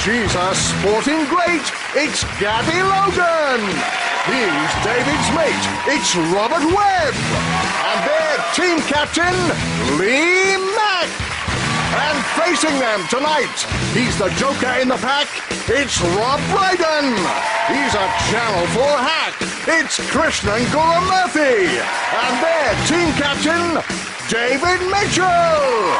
She's a sporting great. It's Gabby Logan. He's David's mate. It's Robert Webb. And their team captain, Lee Mack. And facing them tonight, he's the joker in the pack. It's Rob Brydon. He's a Channel 4 hack. It's Krishnan Guramurthy. And their team captain, David Mitchell.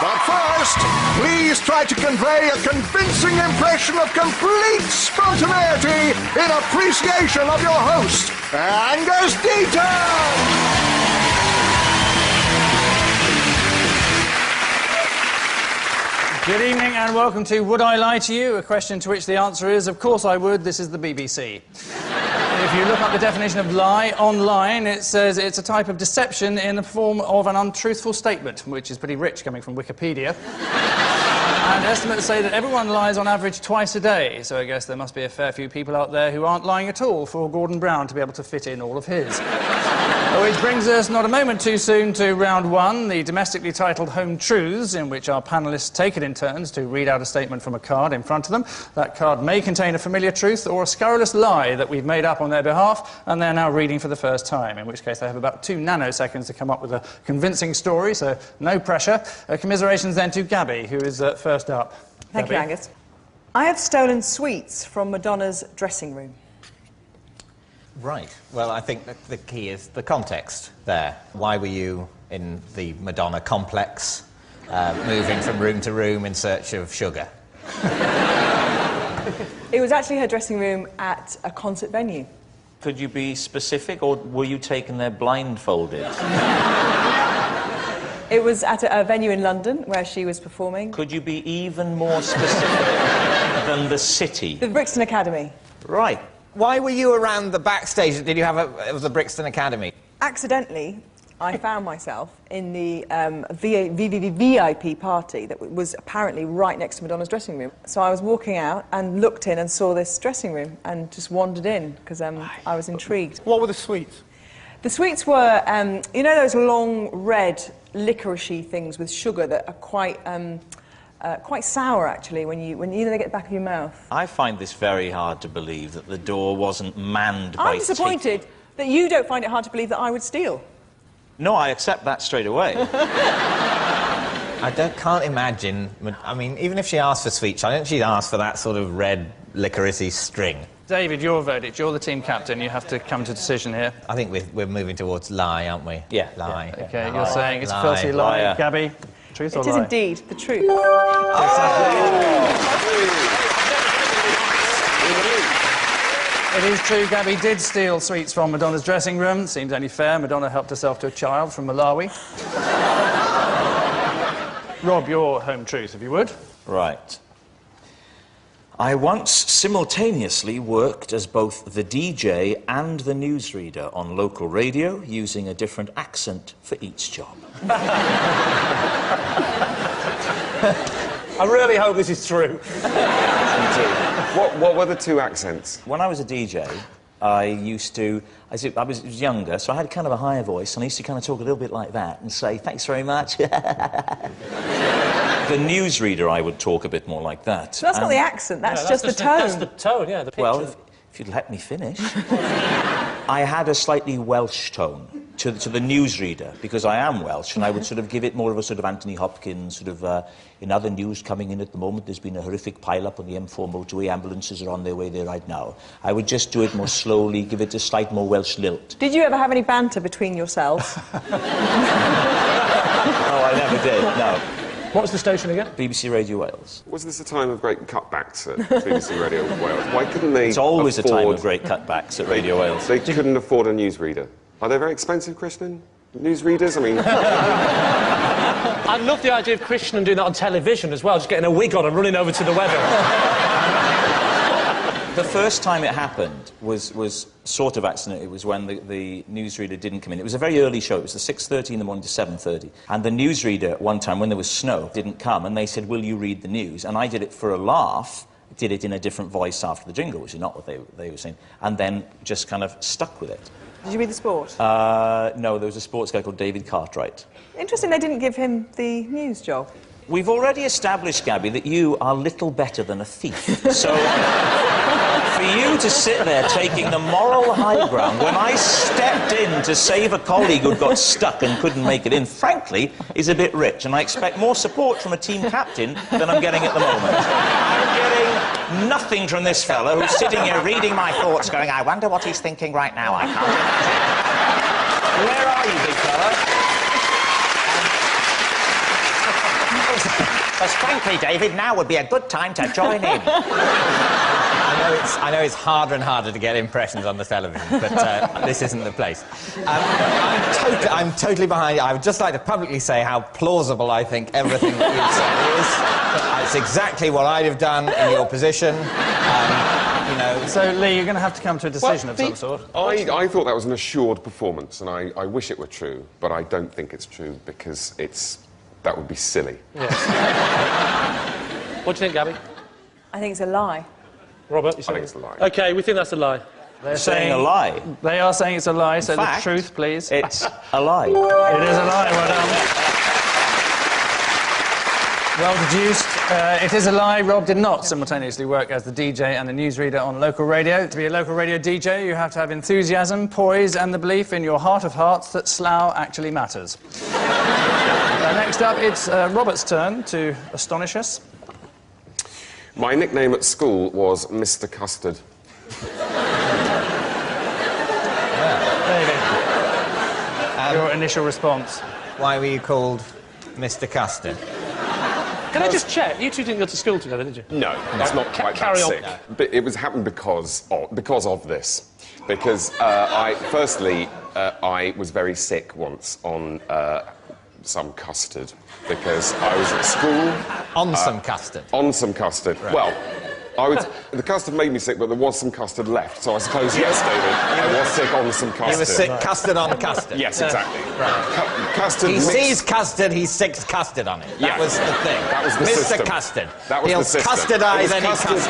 But first, please try to convey a convincing impression of complete spontaneity in appreciation of your host, Angus Deaton. Good evening and welcome to Would I Lie to You? A question to which the answer is, of course I would. This is the BBC. If you look up the definition of lie online, it says it's a type of deception in the form of an untruthful statement, which is pretty rich coming from Wikipedia. And estimates say that everyone lies on average twice a day, so I guess there must be a fair few people out there who aren't lying at all for Gordon Brown to be able to fit in all of his. Which brings us not a moment too soon to round one, the domestically titled Home Truths, in which our panellists take it in turns to read out a statement from a card in front of them. That card may contain a familiar truth or a scurrilous lie that we've made up on their behalf, and they're now reading for the first time, in which case they have about 2 nanoseconds to come up with a convincing story, so no pressure. Commiserations then to Gabby, who is first up. Thank you, Angus. I have stolen sweets from Madonna's dressing room. Right. Well, I think the key is the context there. Why were you in the Madonna complex, moving from room to room in search of sugar? It was actually her dressing room at a concert venue. Could you be specific, or were you taken there blindfolded? It was at a venue in London where she was performing. Could you be even more specific than the city? The Brixton Academy. Right. Why were you around the backstage? Did you have it was the Brixton Academy? Accidentally, I found myself in the VIP party that was apparently right next to Madonna's dressing room. So I was walking out and looked in and saw this dressing room and just wandered in because I was intrigued. What were the sweets? The sweets were, you know those long red licoricey things with sugar that are quite sour, actually, when you they get the back of your mouth. I find this very hard to believe that the door wasn't manned by... I'm disappointed that you don't find it hard to believe that I would steal. No, I accept that straight away. I can't imagine... I mean, even if she asked for sweets, I don't think she'd ask for that sort of red licoricey string. David, your verdict. You're the team captain. You have to come to a decision here. I think we're moving towards lie, aren't we? Yeah. Lie. Yeah. OK, you're saying it's a filthy lie. Liar. Gabby, truth or lie? It is indeed the truth. It is true, Gabby did steal sweets from Madonna's dressing room. Seems only fair. Madonna helped herself to a child from Malawi. Rob, your home truth, if you would. Right. I once simultaneously worked as both the DJ and the newsreader on local radio, using a different accent for each job. I really hope this is true. What were the 2 accents? When I was a DJ, I was younger, so I had kind of a higher voice, and I used to kind of talk a little bit like that and say, thanks very much. The newsreader, I would talk a bit more like that. So that's not the accent, that's just the tone. That's the tone, yeah, the pitch. Well, if you'd let me finish. I had a slightly Welsh tone to the newsreader, because I am Welsh, and I would sort of give it more of a sort of Anthony Hopkins, sort of, in other news coming in at the moment, there's been a horrific pile-up on the M4 motorway, ambulances are on their way there right now. I would just do it more slowly, give it a slight more Welsh lilt. Did you ever have any banter between yourselves? No, I never did, no. What was the station again? BBC Radio Wales. Was this a time of great cutbacks at BBC Radio Wales? Why couldn't they It's always a time of great cutbacks at Radio Wales. They couldn't afford a newsreader. Are they very expensive, Krishnan? Newsreaders? I mean... I love the idea of Krishnan doing that on television as well, just getting a wig on and running over to the weather. The first time it happened was sort of accident. It was when the newsreader didn't come in. It was a very early show. It was the 6:30 in the morning to 7:30. And the newsreader, one time, when there was snow, didn't come, and they said, will you read the news? And I did it for a laugh, did it in a different voice after the jingle, which is not what they were saying, and then just kind of stuck with it. Did you read the sport? No, there was a sports guy called David Cartwright. Interesting they didn't give him the news job. We've already established, Gabby, that you are little better than a thief. So, for you to sit there taking the moral high ground when I stepped in to save a colleague who'd got stuck and couldn't make it in, frankly, is a bit rich. And I expect more support from a team captain than I'm getting at the moment. I'm getting nothing from this fellow who's sitting here reading my thoughts, going, I wonder what he's thinking right now. I can't imagine. Where are you, big fella? Because frankly, David, now would be a good time to join in. I know it's harder and harder to get impressions on the television, but this isn't the place. I'm totally behind you. I would just like to publicly say how plausible I think everything that you've said is. It's exactly what I'd have done in your position. You know. So, Lee, you're going to have to come to a decision of some sort. I thought that was an assured performance, and I wish it were true, but I don't think it's true because that would be silly. Yes. What do you think, Gabby? I think it's a lie. Robert, you I think it's a lie. OK, we think that's a lie. They're saying a lie. They are saying it's a lie, so fact, the truth, please. It's a lie. It is a lie, well done. Well deduced. It is a lie. Rob did not simultaneously work as the DJ and the newsreader on local radio. To be a local radio DJ, you have to have enthusiasm, poise and the belief in your heart of hearts that Slough actually matters. Next up, it's Robert's turn to astonish us. My nickname at school was Mr. Custard. David, your initial response. Why were you called Mr. Custard? Can I just check? You two didn't go to school together, did you? No, that's not quite carry that on. sick. But it happened because of this. Because I was very sick once on some custard because I was at school. On some custard? On some custard. Right. Well, the custard made me sick, but there was some custard left, so I suppose, yes, David, I was sick on some custard. You were sick custard on custard? Yes, exactly. Right. Custard he mixed... sees custard, he sicks custard on it. That was the thing. That was the Mr. system. Custard. That was He'll the system. Custardise any custard.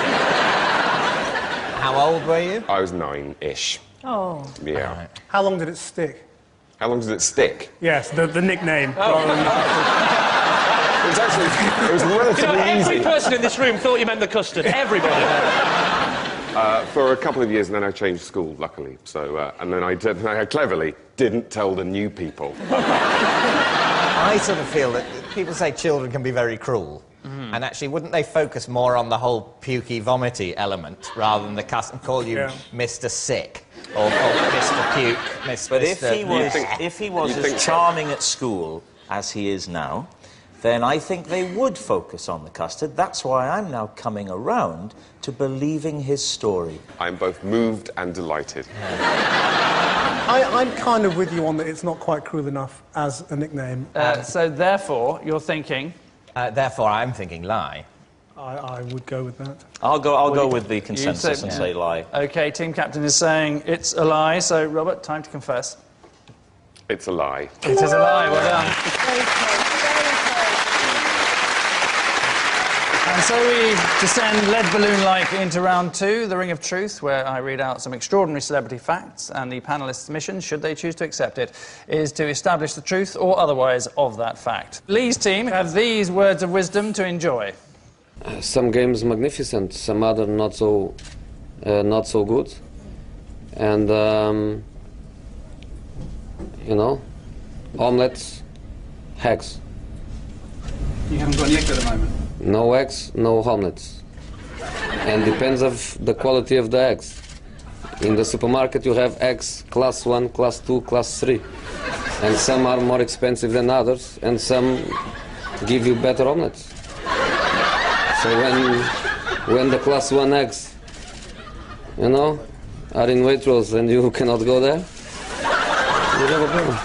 How old were you? I was 9-ish. Oh. Yeah. Right. How long did it stick? How long did it stick? Yes, the nickname. Oh. It was relatively every easy. person in this room thought you meant the custard. Everybody. For a couple of years, and then I changed school, luckily. So, and then I cleverly didn't tell the new people. I sort of feel that people say children can be very cruel. Mm. And actually, wouldn't they focus more on the whole pukey, vomity element rather than the call you Mr. Sick or Mr. Puke, Mr. But if he was as charming at school as he is now, then I think they would focus on the custard. That's why I'm now coming around to believing his story. I'm both moved and delighted. I'm kind of with you on that it's not quite cruel enough as a nickname. So therefore, you're thinking... therefore, I'm thinking lie. I would go with that. I'll go with the consensus and say lie. OK, team captain is saying it's a lie, so, Robert, time to confess. It's a lie. It is a lie, well done. Very close, very close. And so we descend lead balloon-like into round 2, the Ring of Truth, where I read out some extraordinary celebrity facts, and the panellists' mission, should they choose to accept it, is to establish the truth or otherwise of that fact. Lee's team have these words of wisdom to enjoy. Some games magnificent, some other not so good, and you know, omelets, eggs. You haven't got any eggs at the moment. No eggs, no omelets, and depends of the quality of the eggs. In the supermarket, you have eggs class 1, class 2, class 3, and some are more expensive than others, and some give you better omelets. So when the class 1 eggs, you know, are in Waitrose and you cannot go there, you have a problem.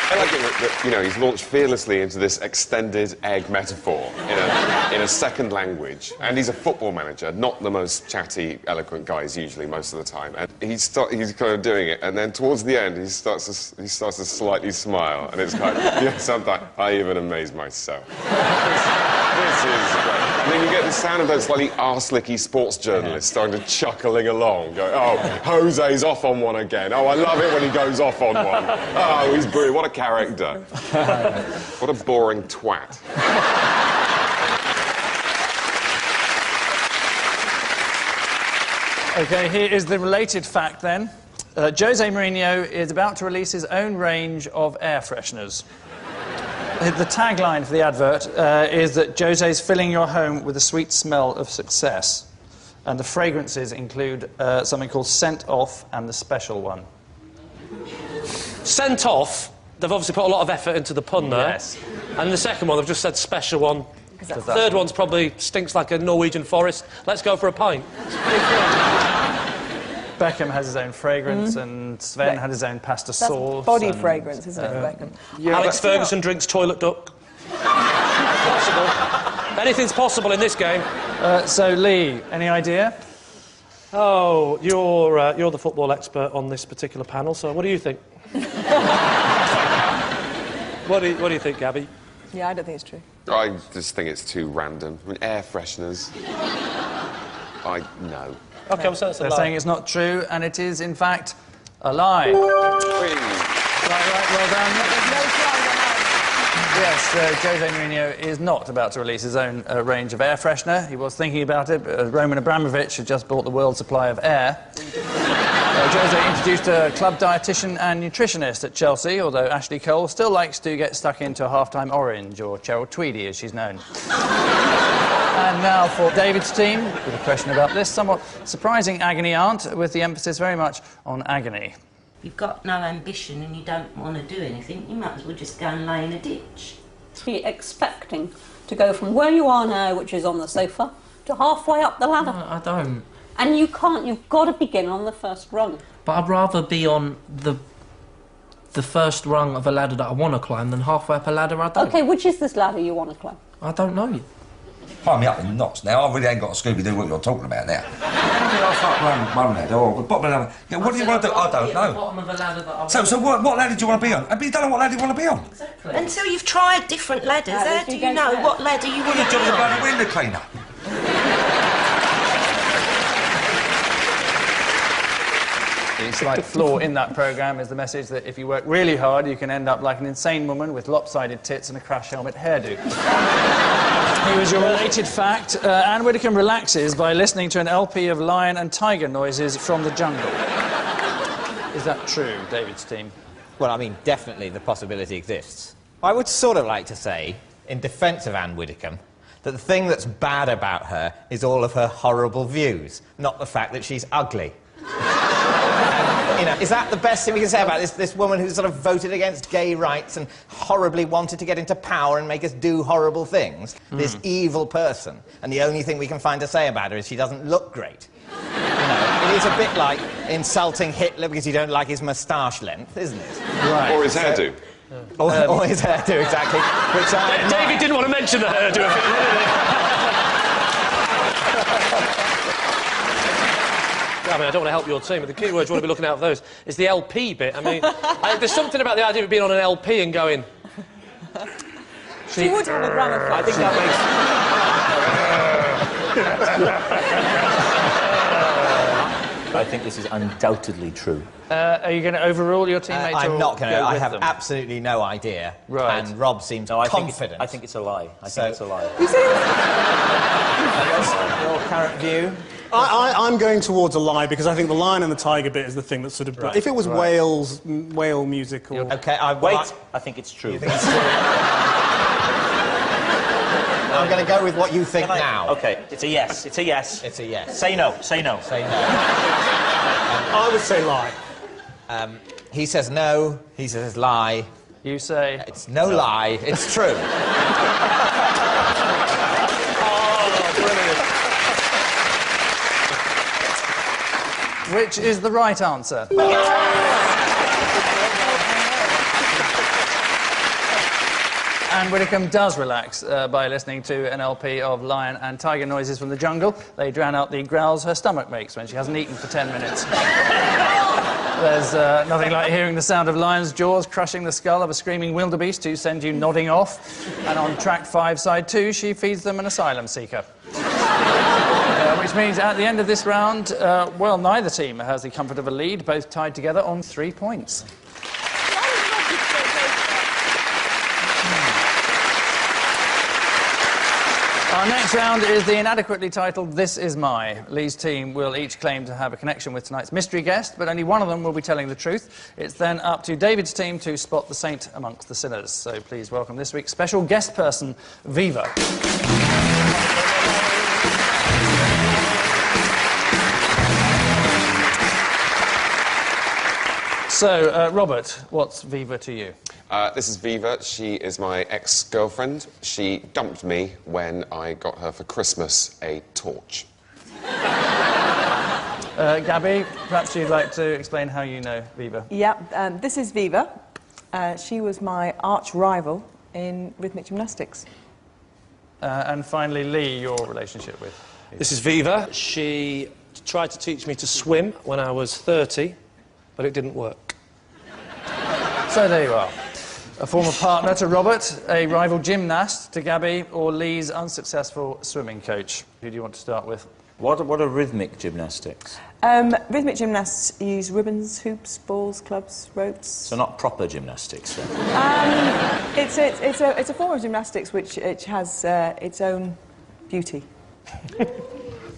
I like it that, you know, he's launched fearlessly into this extended egg metaphor in a second language. And he's a football manager, not the most chatty, eloquent guys usually most of the time. And he's kind of doing it, and then towards the end he starts to slightly smile, and it's kind of, sometimes I even amaze myself. This is great. And then you get the sound of those slightly arse-licky sports journalists starting to chuckling along, going, oh, Jose's off on one again. Oh, I love it when he goes off on one. Oh, he's brilliant. What a character. What a boring twat. OK, here is the related fact, then. Jose Mourinho is about to release his own range of air fresheners. The tagline for the advert is that Jose's filling your home with the sweet smell of success. And the fragrances include something called Scent Off and the Special One. Sent Off, they've obviously put a lot of effort into the pun there. Yes. And the second one, they've just said Special One. The third one's probably stinks like a Norwegian forest. Let's go for a pint. Beckham has his own fragrance, and Sven had his own pasta sauce. Body fragrance, isn't it, for Beckham? Yeah, Alex Ferguson drinks toilet duck. Possible. Anything's possible in this game. So, Lee, any idea? Oh, you're the football expert on this particular panel, so what do you think? What do you think, Gabby? Yeah, I don't think it's true. I just think it's too random. I mean, air fresheners. No. OK, so that's a They're lie. saying it's not true, and it is, in fact, a lie. Whee! Right, well done. Yes, Jose Mourinho is not about to release his own range of air freshener. He was thinking about it, but Roman Abramovich had just bought the world's supply of air. Jose introduced a club dietitian and nutritionist at Chelsea, although Ashley Cole still likes to get stuck into a half-time orange, or Cheryl Tweedy, as she's known. And now for David's team, with a question about this somewhat surprising agony aunt, with the emphasis very much on agony. If you've got no ambition and you don't want to do anything, you might as well just go and lay in a ditch. Be expecting to go from where you are now, which is on the sofa, to halfway up the ladder. No, I don't. And you can't, you've got to begin on the first rung. But I'd rather be on the first rung of a ladder that I want to climb than halfway up a ladder I don't. OK, which is this ladder you want to climb? I don't know yet. Tie me up in knots now. I really ain't got a Scooby-Doo what you're talking about now. I'll start one ladder or the bottom of the ladder. Yeah, what do you want to do? I don't know. The bottom of a ladder that I So what ladder do you want to be on? But you don't know what ladder you want to be on. Exactly. Until you've tried different ladders, how do you know what ladder you want to Your be job's on? about a window cleaner. The slight flaw in that programme is the message that if you work really hard, you can end up like an insane woman with lopsided tits and a crash helmet hairdo. Here is your related fact. Anne Widdecombe relaxes by listening to an LP of lion and tiger noises from the jungle. Is that true, David's team? Well, I mean, definitely the possibility exists. I would sort of like to say, in defence of Anne Widdecombe, that the thing that's bad about her is all of her horrible views, not the fact that she's ugly. You know, is that the best thing we can say about this woman who's sort of voted against gay rights and horribly wanted to get into power and make us do horrible things? This evil person. And the only thing we can find to say about her is she doesn't look great. You know, it is a bit like insulting Hitler because you don't like his moustache length, isn't it? Right. Or his hairdo. Or his hairdo, exactly. Which David didn't want to mention the hairdo. I mean, I don't want to help your team, but the key words you want to be looking out for those is the LP bit. I mean, there's something about the idea of being on an LP and going... She would have a gramophone. I think that makes... I think this is undoubtedly true. Are you going to overrule your teammates? I'm not going to. I have them? absolutely no idea. Right. And Rob seems confident. I think it's a lie. I think it's a lie. Your current view? I'm going towards a lie because I think the lion and the tiger bit is the thing that sort of... If it was whale music or... OK, Wait, I think it's true. You think it's true? I'm going to go with what you think now. OK, it's a yes. It's a yes. It's a yes. Say no. Say no. Say no. I would say lie. He says no. He says lie. You say... It's no lie. It's true. Which is the right answer? And Anne Widdecombe does relax by listening to an LP of lion and tiger noises from the jungle. They drown out the growls her stomach makes when she hasn't eaten for 10 minutes. There's nothing like hearing the sound of lions' jaws crushing the skull of a screaming wildebeest to send you nodding off. And on track 5, side 2, she feeds them an asylum seeker. Which means at the end of this round, well, neither team has the comfort of a lead, both tied together on 3 points. Our next round is the inadequately titled This Is My. Lee's team will each claim to have a connection with tonight's mystery guest, but only one of them will be telling the truth. It's then up to David's team to spot the saint amongst the sinners. So please welcome this week's special guest person, Viva. So, Robert, what's Viva to you? This is Viva. She is my ex-girlfriend. She dumped me when I got her for Christmas a torch. Gabby, perhaps you'd like to explain how you know Viva. Yeah, this is Viva. She was my arch-rival in rhythmic gymnastics. And finally, Lee, your relationship with Viva. This is Viva. She tried to teach me to swim when I was 30, but it didn't work. So there you are. A former partner to Robert, a rival gymnast to Gabby, or Lee's unsuccessful swimming coach. Who do you want to start with? What are rhythmic gymnastics? Rhythmic gymnasts use ribbons, hoops, balls, clubs, ropes. So not proper gymnastics, then? It's a form of gymnastics which has its own beauty.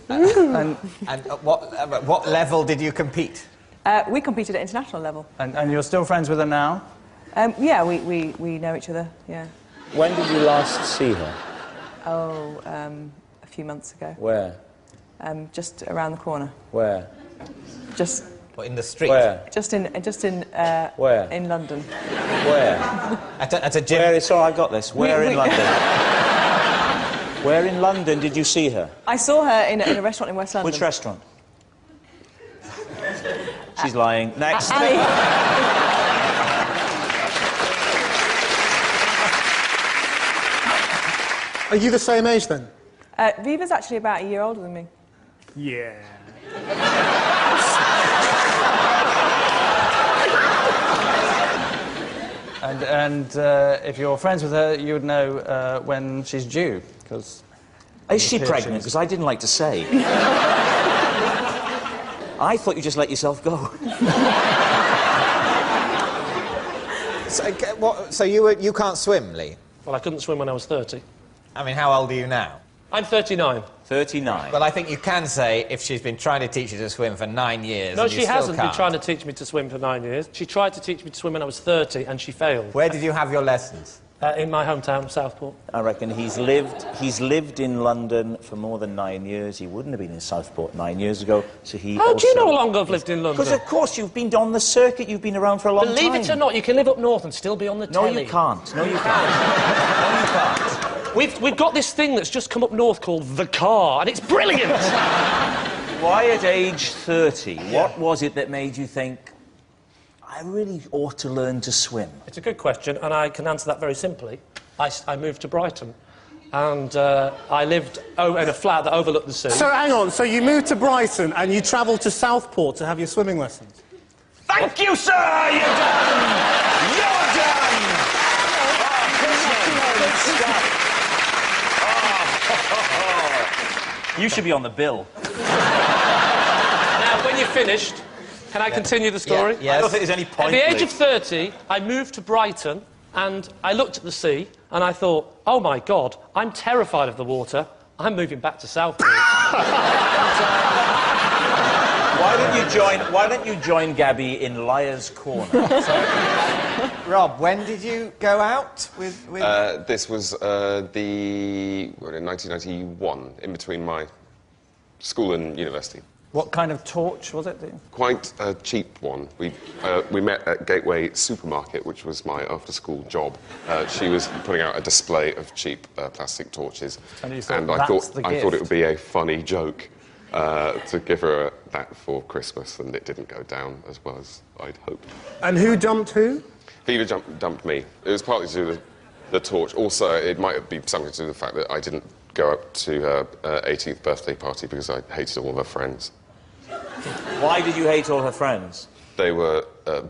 And at what level did you compete? We competed at international level. And you're still friends with her now? Yeah, we know each other, yeah. When did you last see her? Oh, a few months ago. Where? Just around the corner. Where? Just... What, in the street? Where? Just in Where? In London. Where? At a gym? Where? Sorry, I got this. Where in London? Where in London did you see her? I saw her in a restaurant in West London. Which restaurant? She's lying. Next. Are you the same age then? Viva's actually about a year older than me. Yeah. And if you're friends with her, you would know when she's due, because... Is she pregnant? Because I didn't like to say. I thought you just let yourself go. So you can't swim, Lee? Well, I couldn't swim when I was 30. I mean, how old are you now? I'm 39. 39. Well, I think you can say if she's been trying to teach you to swim for 9 years. No, and you she still hasn't been can't. trying to teach me to swim for 9 years. She tried to teach me to swim when I was 30, and she failed. Where did you have your lessons? In my hometown, Southport. I reckon he's lived in London for more than 9 years. He wouldn't have been in Southport 9 years ago, so he How do you know how long I've lived in London? Because, of course, you've been on the circuit, you've been around for a long time. Believe it or not, you can live up north and still be on the telly. No, you can't. No, you can't. No, you can't. We've got this thing that's just come up north called The Car, and it's brilliant! Why, at age 30, what was it that made you think, I really ought to learn to swim? It's a good question, and I can answer that very simply. I moved to Brighton, and I lived in a flat that overlooked the sea. So, hang on, so you moved to Brighton and you travelled to Southport to have your swimming lessons? Thank you, sir! You're done! You're done! You should be on the bill. Now, when you're finished, can I continue the story? Yeah, yes. I don't think there's any point. At the age of 30, I moved to Brighton, and I looked at the sea, and I thought, oh my God, I'm terrified of the water. I'm moving back to Southport. Why don't you join Gabby in Liar's Corner? Rob, when did you go out with... This was in 1991, in between my school and university. What kind of torch was it? Quite a cheap one. We met at Gateway Supermarket, which was my after-school job. She was putting out a display of cheap plastic torches, and you thought, I thought it would be a funny joke to give her that for Christmas, and it didn't go down as well as I'd hoped. And who dumped who? Viva dumped me. It was partly to do with the torch. Also, it might be something to do with the fact that I didn't go up to her 18th birthday party because I hated all her friends. Why did you hate all her friends? They were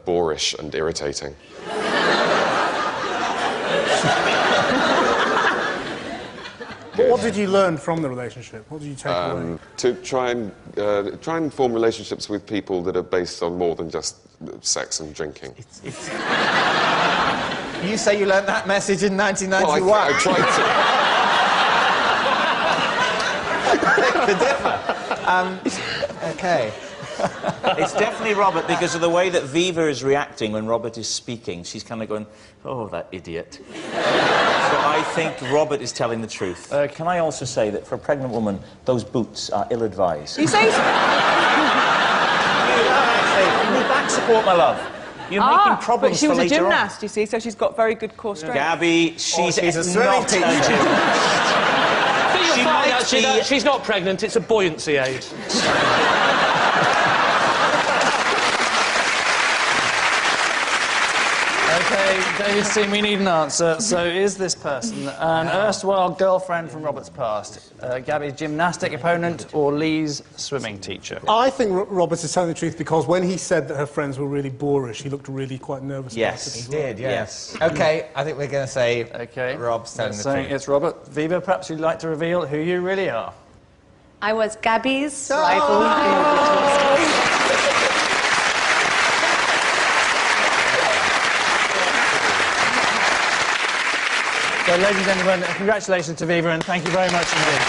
boorish and irritating. What did you learn from the relationship? What did you take away? To try and form relationships with people that are based on more than just sex and drinking. You say you learnt that message in 1991? Well, I tried to. The differ. OK. It's definitely Robert, because of the way that Viva is reacting when Robert is speaking. She's kind of going, oh, that idiot. So I think Robert is telling the truth. Can I also say that for a pregnant woman, those boots are ill-advised? You say... Back support, my love. You're making problems but she was for a later gymnast, you see, so she's got very good core strength. Gabby, she's a swimming teacher. I think you'll find actually that she's not pregnant, it's a buoyancy aid. OK, David's team, we need an answer. So is this person an erstwhile girlfriend from Robert's past, Gabby's gymnastic opponent, or Lee's swimming teacher? I think Robert is telling the truth because when he said that her friends were really boorish, he looked really quite nervous about it. He did, yes. OK, I think we're going to say Rob's telling the truth. It's Robert. Viva, perhaps you'd like to reveal who you really are. I was Gabby's rival. So, ladies and gentlemen, congratulations to Viva, and thank you very much indeed.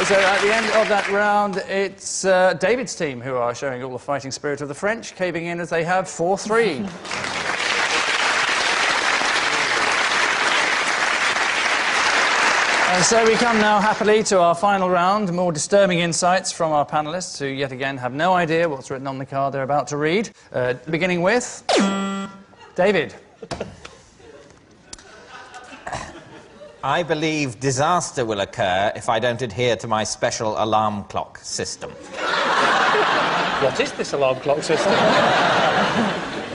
So, at the end of that round, it's David's team who are showing all the fighting spirit of the French, caving in as they have 4-3. And so we come now happily to our final round, more disturbing insights from our panellists who yet again have no idea what's written on the card they're about to read. Beginning with David. I believe disaster will occur if I don't adhere to my special alarm clock system. What is this alarm clock system?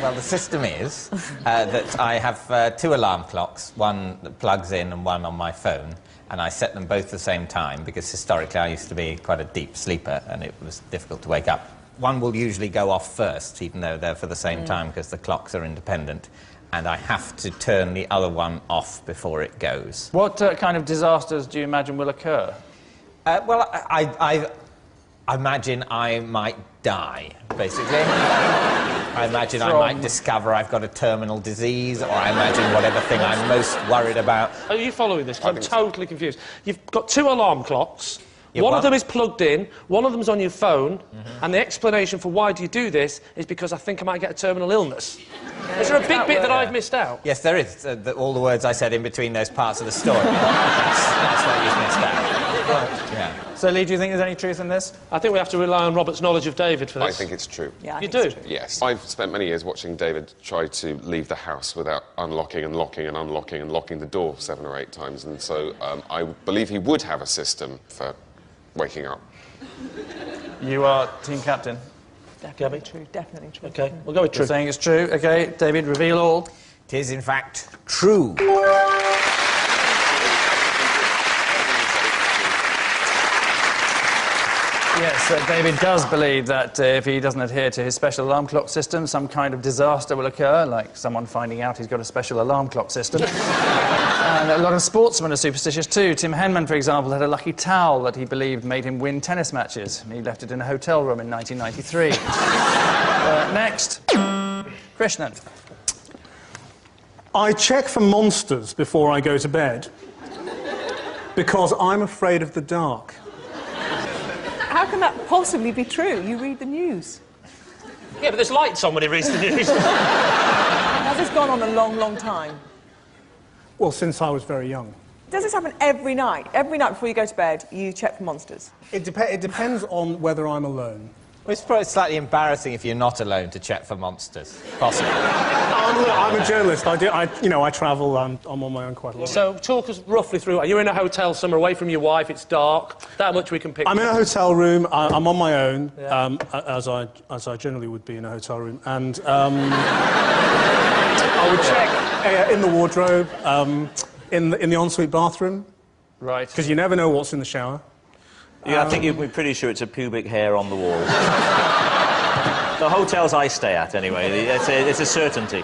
Well, the system is that I have 2 alarm clocks, one that plugs in and one on my phone, and I set them both at the same time because historically I used to be quite a deep sleeper and it was difficult to wake up. One will usually go off first, even though they're for the same time because the clocks are independent, and I have to turn the other one off before it goes. What kind of disasters do you imagine will occur? Well, I imagine I might die, basically. I imagine I might discover I've got a terminal disease, or I imagine whatever thing I'm most worried about. Are you following this? I'm totally confused. You've got 2 alarm clocks. Yeah, one of them is plugged in, one of them's on your phone, and the explanation for why do you do this is because I think I might get a terminal illness. Is there a big bit that I've missed out? Yes, there is. All the words I said in between those parts of the story. That's what you've missed out. Right. Yeah. So, Lee, do you think there's any truth in this? I think we have to rely on Robert's knowledge of David for this. I think it's true. Yeah, you do? Yes. I've spent many years watching David try to leave the house without unlocking and locking and unlocking and locking the door 7 or 8 times, and so I believe he would have a system for waking up. You are team captain. Definitely true, definitely true. OK, we'll go with true. You're saying it's true. OK, David, reveal all. It is, in fact, true. Yes, David does believe that if he doesn't adhere to his special alarm clock system, some kind of disaster will occur, like someone finding out he's got a special alarm clock system. And a lot of sportsmen are superstitious too. Tim Henman, for example, had a lucky towel that he believed made him win tennis matches. He left it in a hotel room in 1993. Next, Krishnan. I check for monsters before I go to bed because I'm afraid of the dark. How can that possibly be true? You read the news. Yeah, but there's lights on when he reads the news. Has this gone on a long, long time? Well, since I was very young. Does this happen every night? Every night before you go to bed, you check for monsters? It depends on whether I'm alone. It's probably slightly embarrassing if you're not alone to check for monsters. Possibly. I'm a journalist. I travel. I'm on my own quite a lot. So talk us roughly through. You're in a hotel somewhere away from your wife. It's dark. That much we can picture. I'm in a hotel room. I'm on my own, as I generally would be in a hotel room, and I would check in the wardrobe, in the ensuite bathroom, right? Because you never know what's in the shower. Yeah, I think you'd be pretty sure it's a pubic hair on the wall. The hotels I stay at, anyway, it's a certainty.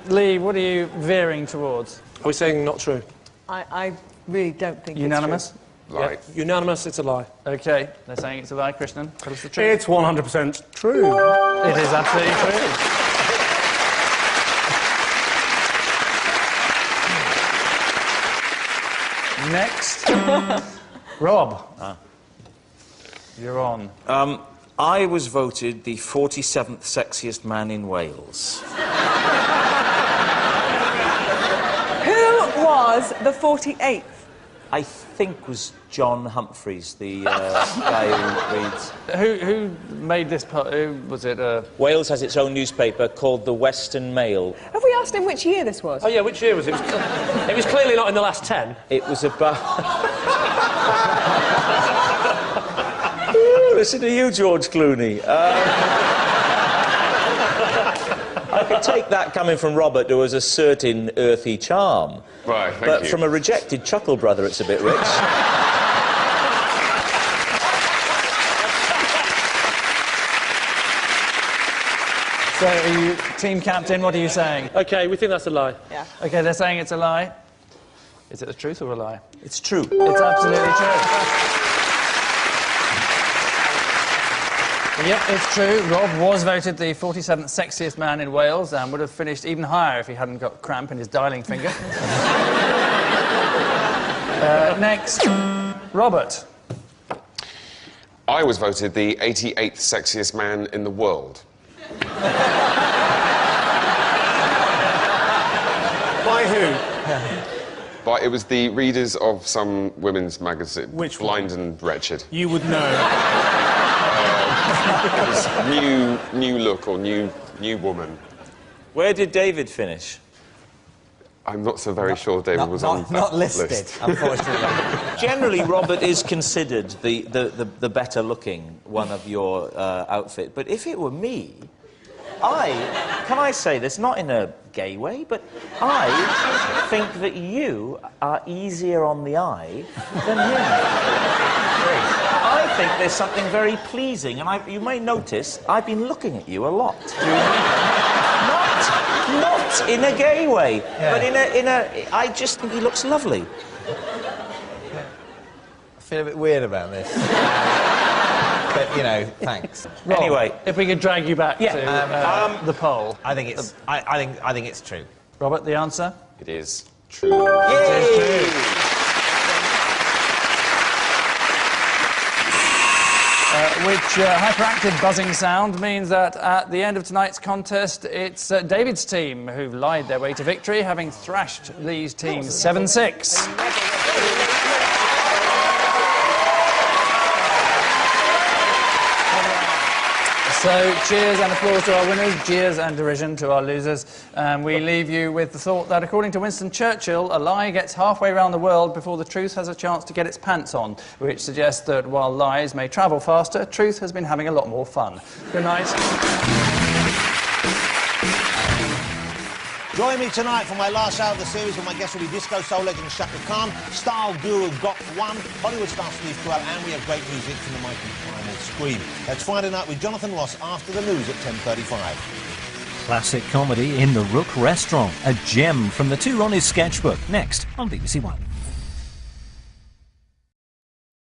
Lee, what are you veering towards? Are we saying not true? I really don't think Unanimous? it's true. Lie. Yeah, unanimous, it's a lie. OK, they're saying it's a lie. Krishnan, tell us the truth. It's 100% true. It is absolutely true. Next, Rob. You're on. I was voted the 47th sexiest man in Wales. Who was the 48th? I think was John Humphreys, the guy who reads... Who made this part? Who was it? Wales has its own newspaper called the Western Mail. Have we asked him which year this was? Oh, yeah, which year was it? It was clearly not in the last 10. It was about... Listen to you, George Clooney. I could take that coming from Robert, who has a certain earthy charm. Right, thank but you. from a rejected Chuckle Brother, it's a bit rich. So, are you team captain? What are you saying? OK, we think that's a lie. Yeah. OK, they're saying it's a lie. Is it the truth or a lie? It's true. It's absolutely true. Yep, it's true. Rob was voted the 47th sexiest man in Wales and would have finished even higher if he hadn't got cramp in his dialing finger. Next, Robert. I was voted the 88th sexiest man in the world. By who? But it was the readers of some women's magazine. Which Blind and Wretched. You would know. It was new look or new woman. Where did David finish? I'm not so very sure David was on that Not listed, list. unfortunately. Generally, Robert is considered the better looking one of your outfit. But if it were me, can I say this, not in a gay way, but I think that you are easier on the eye than him. I think there's something very pleasing, and you may notice I've been looking at you a lot. Not in a gay way, but I just think he looks lovely. I feel a bit weird about this. But, you know, thanks. Rob, Anyway, if we could drag you back to the poll. I think it's... I think it's true. Robert, the answer? It is true. It is true. Which hyperactive buzzing sound means that at the end of tonight's contest, it's David's team who've lied their way to victory, having thrashed Lee's team 7-6. So, cheers and applause to our winners, jeers and derision to our losers. And we leave you with the thought that, according to Winston Churchill, a lie gets halfway around the world before the truth has a chance to get its pants on, which suggests that while lies may travel faster, truth has been having a lot more fun. Good night. Join me tonight for my last show of the series, where my guests will be disco soul legend Shaka Khan, style guru Got One, Hollywood star Steve Carell, and we have great music from the mighty Primal Scream. That's Friday night with Jonathan Ross after the news at 10:35. Classic comedy in the Rook Restaurant, a gem from the two Ronnies sketchbook, next on BBC One.